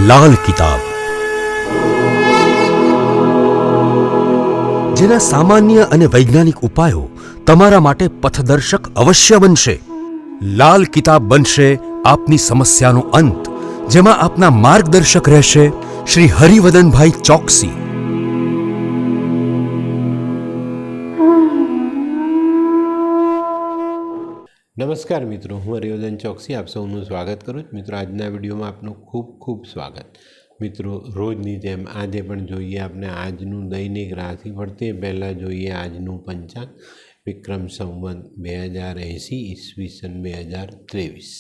લાલ કિતાબ, જેના સામાન્ય અને વૈજ્ઞાનિક ઉપાયો તમારા માટે પથદર્શક અવશ્ય બનશે. લાલ કિતાબ બનશે આપની સમસ્યાનો અંત, જેમાં આપના માર્ગદર્શક રહેશે શ્રી હરિવદનભાઈ ચોકસી. નમસ્કાર મિત્રો, હું હરિવર્ધન ચોકસી આપ સૌનું સ્વાગત કરું છું. મિત્રો, આજના વિડીયોમાં આપનું ખૂબ ખૂબ સ્વાગત. મિત્રો, રોજની જેમ આજે પણ જોઈએ આપણે આજનું દૈનિક રાશિફળ. તે પહેલાં જોઈએ આજનું પંચાંગ. વિક્રમ સંવત 2080 ઈસવીસન 2023,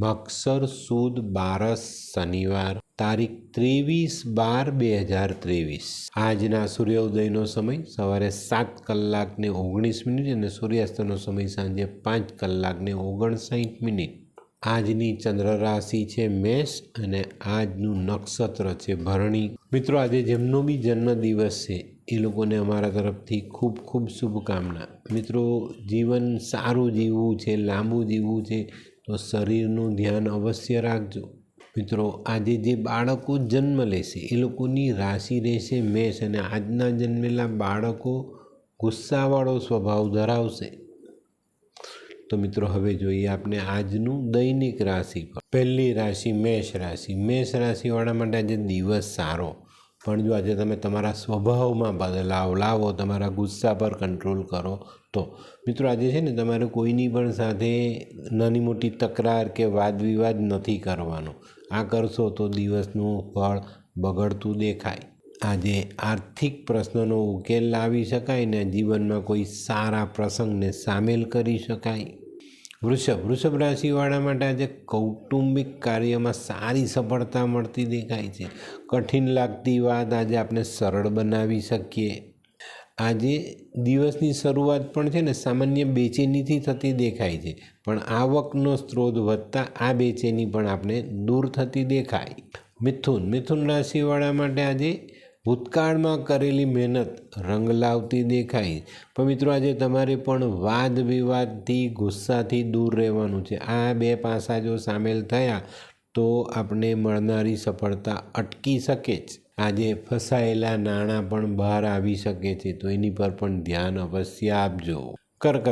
મક્ષર સુદ બારસ શનિવાર, તારીખ 23/12/2023. આજના સૂર્યોદયનો સમય સવારે 7:19 અને સૂર્યાસ્તનો સમય સાંજે 5:59. આજની ચંદ્ર રાશિ છે મેષ અને આજનું નક્ષત્ર છે ભરણી. મિત્રો, આજે જેમનો બી જન્મદિવસ છે એ લોકોને અમારા તરફથી ખૂબ ખૂબ શુભકામના. મિત્રો, જીવન સારું જીવવું છે, લાંબુ જીવવું છે તો શરીરનું ધ્યાન અવશ્ય રાખજો. મિત્રો, આજે જે બાળકો જન્મ લેશે એ લોકોની રાશિ રહેશે મેષ, અને આજના જન્મેલા બાળકો ગુસ્સાવાળો સ્વભાવ ધરાવશે. તો મિત્રો, હવે જોઈએ આપણે આજનું દૈનિક રાશિ પર. પહેલી રાશિ મેષ રાશિ. મેષ રાશિવાળા માટે આજે દિવસ સારો, પણ જો આજે તમે તમારા સ્વભાવમાં બદલાવ લાવો, તમારા ગુસ્સા પર કંટ્રોલ કરો તો. મિત્રો, આજે છે ને તમારે કોઈની પણ સાથે નાની મોટી તકરાર કે વાદ વિવાદ નથી કરવાનો. આ કરશો તો દિવસનું ફળ બગડતું દેખાય. આજે આર્થિક પ્રશ્નનો ઉકેલ લાવી શકાય ને જીવનમાં કોઈ સારા પ્રસંગને સામેલ કરી શકાય. વૃષભ રાશિવાળા માટે આજે કૌટુંબિક કાર્યમાં સારી સફળતા મળતી દેખાય છે. કઠિન લાગતી વાત આજે આપણે સરળ બનાવી શકીએ. આજે દિવસની શરૂઆત પણ છે ને સામાન્ય બેચેનીથી થતી દેખાય છે, પણ આવકનો સ્ત્રોત વધતા આ બેચેની પણ આપણે દૂર થતી દેખાય. મિથુન રાશિવાળા માટે આજે ભૂતકાળમાં કરેલી મહેનત રંગ લાવતી દેખાય. પણ મિત્રો, આજે તમારે પણ વાદ વિવાદથી ગુસ્સાથી દૂર રહેવાનું છે. આ બે પાસા જો સામેલ થયા તો આપણે મળનારી સફળતા અટકી શકે છે. આજે ફસાયેલા નાણાં પણ બહાર આવી શકે છે, તો એની પર પણ ધ્યાન અવશ્ય આપજો. કર્ક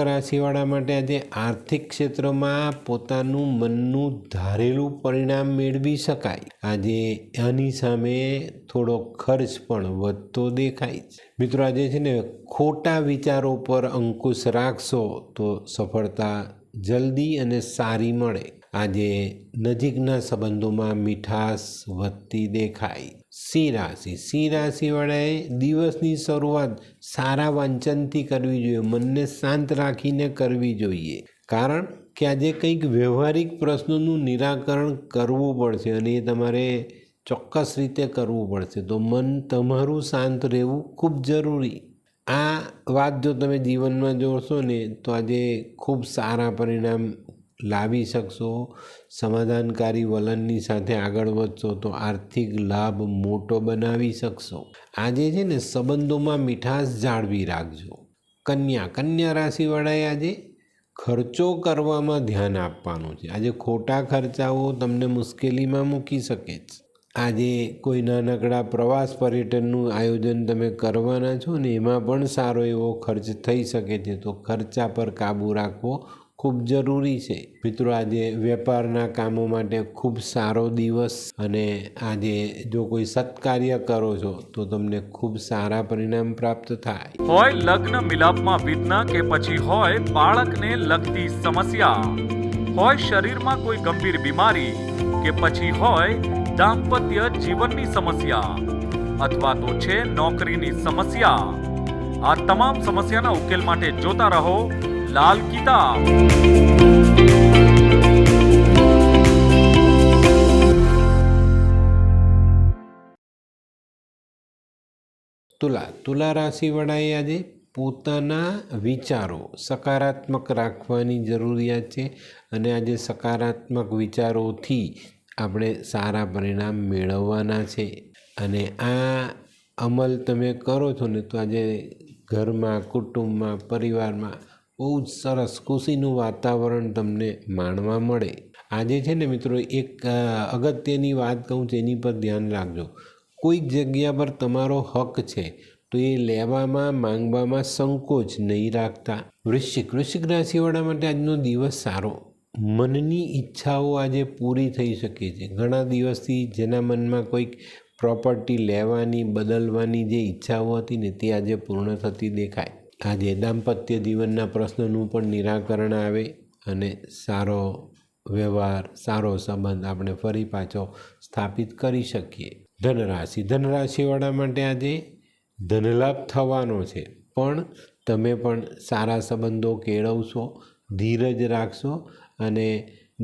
રાશિવાળા માટે આજે આર્થિક ક્ષેત્રમાં પોતાનું મનનું ધારેલું પરિણામ મેળવી શકાય. આજે આની સામે થોડો ખર્ચ પણ વધતો દેખાય. મિત્રો, આજે છે ને ખોટા વિચારો પર અંકુશ રાખશો તો સફળતા જલ્દી અને સારી મળે. આજે નજીકના સંબંધોમાં મીઠાશ વધતી દેખાય. સિંહ રાશિવાળાએ દિવસની શરૂઆત સારા વાંચનથી કરવી જોઈએ. મનને શાંત રાખીને કરવી જોઈએ, કારણ કે આજે કંઈક વ્યવહારિક પ્રશ્નોનું નિરાકરણ કરવું પડશે અને એ તમારે ચોક્કસ રીતે કરવું પડશે. તો મન તમારું શાંત રહેવું ખૂબ જરૂરી. આ વાત જો તમે જીવનમાં જોશો ને તો આજે ખૂબ સારા પરિણામ લાવી શકશો. સમાધાનકારી વલણની સાથે આગળ વધશો તો આર્થિક લાભ મોટો બનાવી શકશો. આજે છે ને સંબંધોમાં મીઠાશ જાળવી રાખજો. કન્યા રાશિવાળાએ આજે ખર્ચો કરવામાં ધ્યાન આપવાનું છે. આજે ખોટા ખર્ચાઓ તમને મુશ્કેલીમાં મૂકી શકે છે. આજે કોઈ નાનકડા પ્રવાસ પર્યટનનું આયોજન તમે કરવાના છો ને એમાં પણ સારો એવો ખર્ચ થઈ શકે છે, તો ખર્ચા પર કાબૂ રાખવો ખૂબ જરૂરી છે. મિત્રો, આજે વેપારના કામો માટે ખૂબ સારો દિવસ, અને આજે જો કોઈ સત્કાર્ય કરો છો તો તમને ખૂબ સારા પરિણામ પ્રાપ્ત થાય. હોય લગ્ન મિલાપમાં વિઘ્ન કે પછી હોય બાળકને લગતી સમસ્યા, હોય શરીરમાં કોઈ ગંભીર બીમારી કે પછી હોય દાંપત્ય જીવનની સમસ્યા, અથવા તો છે નોકરીની સમસ્યા, આ તમામ સમસ્યાના ઉકેલ માટે જોતા રહો લાલ કિતાબ. તુલા રાશિવાળાએ આજે પોતાના વિચારો સકારાત્મક રાખવાની જરૂરિયાત છે, અને આજે સકારાત્મક વિચારોથી આપણે સારા પરિણામ મેળવવાના છે. અને આ અમલ તમે કરો છો ને તો આજે ઘરમાં, કુટુંબમાં, પરિવારમાં બહુ જ સરસ ખુશીનું વાતાવરણ તમને માણવા મળે. આજે છે ને મિત્રો એક અગત્યની વાત કહું છું, એની પર ધ્યાન રાખજો. કોઈક જગ્યા પર તમારો હક છે તો એ લેવામાં માંગવામાં સંકોચ નહીં રાખતા. વૃશ્ચિક રાશિવાળા માટે આજનો દિવસ સારો. મનની ઈચ્છાઓ આજે પૂરી થઈ શકે છે. ઘણા દિવસથી જેના મનમાં કોઈક પ્રોપર્ટી લેવાની બદલવાની જે ઈચ્છાઓ હતી ને તે આજે પૂર્ણ થતી દેખાય. આજે દાંપત્ય જીવનના પ્રશ્નોનું પણ નિરાકરણ આવે અને સારો વ્યવહાર સારો સંબંધ આપણે ફરી પાછો સ્થાપિત કરી શકીએ. ધનરાશિવાળા માટે આજે ધનલાભ થવાનો છે, પણ તમે પણ સારા સંબંધો કેળવશો, ધીરજ રાખશો અને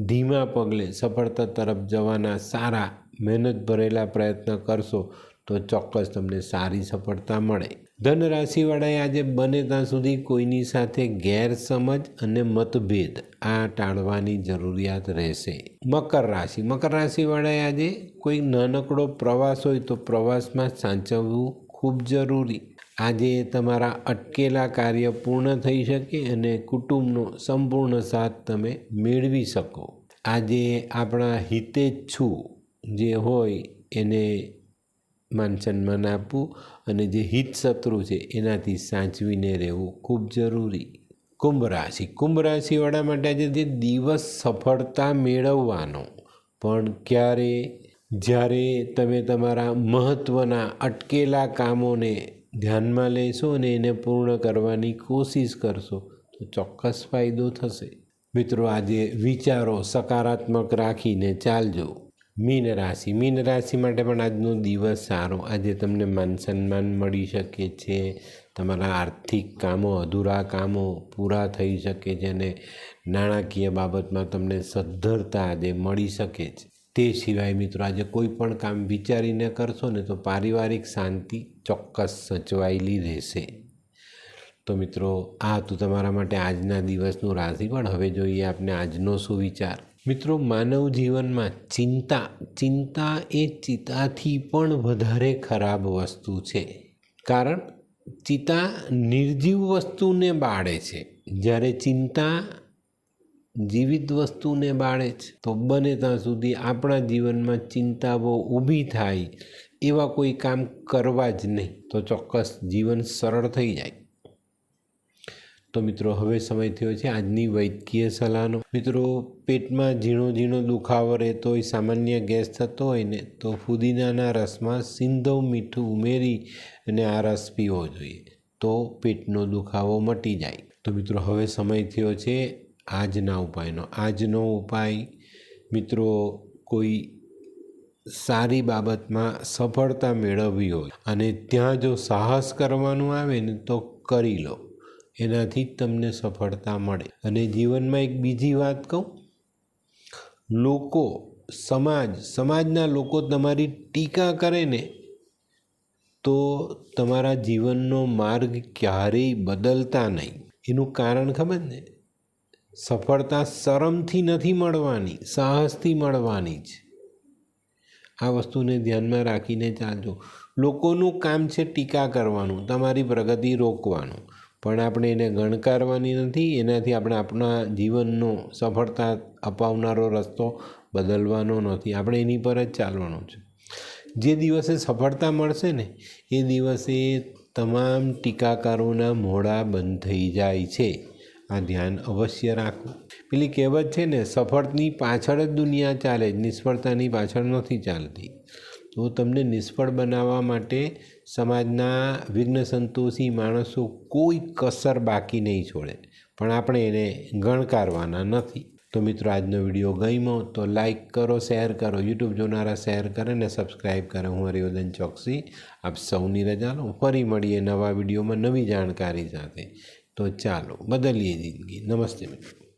ધીમા પગલે સફળતા તરફ જવાના સારા મહેનત ભરેલા પ્રયત્ન કરશો તો ચોક્કસ તમને સારી સફળતા મળે. ધનરાશિવાળાએ આજે બને ત્યાં સુધી કોઈની સાથે ગેરસમજ અને મતભેદ આ ટાળવાની જરૂરિયાત રહેશે. મકર રાશિવાળાએ આજે કોઈ નાનકડો પ્રવાસ હોય તો પ્રવાસમાં સાચવવું ખૂબ જરૂરી. આજે તમારા અટકેલા કાર્ય પૂર્ણ થઈ શકે અને કુટુંબનો સંપૂર્ણ સાથ તમે મેળવી શકો. આજે આપણા હિતેચ્છુ જે હોય એને માન સન્માન આપવું અને જે હિત શત્રુ છે એનાથી સાચવીને રહેવું ખૂબ જરૂરી. કુંભ રાશિવાળા માટે આજે જે દિવસ સફળતા મેળવવાનો, પણ જ્યારે તમે તમારા મહત્ત્વના અટકેલા કામોને ધ્યાનમાં લેશો અને એને પૂર્ણ કરવાની કોશિશ કરશો તો ચોક્કસ ફાયદો થશે. મિત્રો, આજે વિચારો સકારાત્મક રાખીને ચાલજો. મીન રાશિ માટે પણ આજનો દિવસ સારો. આજે તમને માન સન્માન મળી શકે છે, તમારા આર્થિક કામો અધૂરા કામો પૂરા થઈ શકે છે અને નાણાકીય બાબતમાં તમને સદ્ધરતા આજે મળી શકે છે. તે સિવાય મિત્રો, આજે કોઈ પણ કામ વિચારીને કરશો ને તો પારિવારિક શાંતિ ચોક્કસ સચવાયેલી રહેશે. તો મિત્રો, આ હતું તમારા માટે આજના દિવસનું રાશિફળ. હવે જોઈએ આપણે આજનો સુવિચાર. મિત્રો, માનવ જીવનમાં ચિંતા એ ચિતાથી પણ વધારે ખરાબ વસ્તુ છે. કારણ ચિતા નિર્જીવ વસ્તુને બાળે છે, જ્યારે ચિંતા જીવિત વસ્તુને બાળે છે. તો બને ત્યાં સુધી આપણા જીવનમાં ચિંતાઓ ઊભી થાય એવા કોઈ કામ કરવા જ નહીં, તો ચોક્કસ જીવન સરળ થઈ જાય. તો મિત્રો, હવે સમય થયો છે આજની વૈદ્યકીય સલાહનો. મિત્રો, પેટમાં ઝીણો દુખાવો રહેતો હોય, સામાન્ય ગેસ થતો હોય ને તો ફુદીનાના રસમાં સિંધવ મીઠું ઉમેરી અને આ રસ પીવો જોઈએ, તો પેટનો દુખાવો મટી જાય. તો મિત્રો, હવે સમય થયો છે આજના ઉપાયનો. આજનો ઉપાય મિત્રો, કોઈ સારી બાબતમાં સફળતા મેળવવી હોય અને ત્યાં જો સાહસ કરવાનું આવે ને તો કરી લો, એનાથી જ તમને સફળતા મળે. અને જીવનમાં એક બીજી વાત કહું, સમાજના લોકો તમારી ટીકા કરે ને તો તમારા જીવનનો માર્ગ ક્યારેય બદલતા નહીં. એનું કારણ ખબર ને, સફળતા શરમથી નથી મળવાની, સાહસથી મળવાની જ. આ વસ્તુને ધ્યાનમાં રાખીને ચાલજો. લોકોનું કામ છે ટીકા કરવાનું, તમારી પ્રગતિ રોકવાનું, પણ આપણે એને ગણકારવાની નથી. એનાથી આપણે આપણા જીવનનો સફળતા અપાવનારો રસ્તો બદલવાનો નથી. આપણે એની પર જ ચાલવાનું છે. જે દિવસે સફળતા મળશે ને એ દિવસે તમામ ટીકાકારોના મોઢા બંધ થઈ જાય છે. આ ધ્યાન અવશ્ય રાખવું. પેલી કહેવત છે ને, સફળની પાછળ જ દુનિયા ચાલે, નિષ્ફળતાની પાછળ નથી ચાલતી. તો તમને નિષ્ફળ બનાવવા માટે સમાજના વિઘ્ન સંતોષી માણસો કોઈ કસર બાકી નહીં છોડે, પણ આપણે એને ગણકારવાના નથી. તો મિત્રો, આજનો વિડીયો ગમ્યો તો લાઈક કરો, શેર કરો, યુટ્યુબ જોનારા શેર કરે ને સબસ્ક્રાઈબ કરે. હું હરિવર્ધન ચોકસી આપ સૌની રજા લઉં. ફરી મળીએ નવા વિડીયોમાં નવી જાણકારી સાથે. તો ચાલો બદલીએ જિંદગી. નમસ્તે મિત્રો.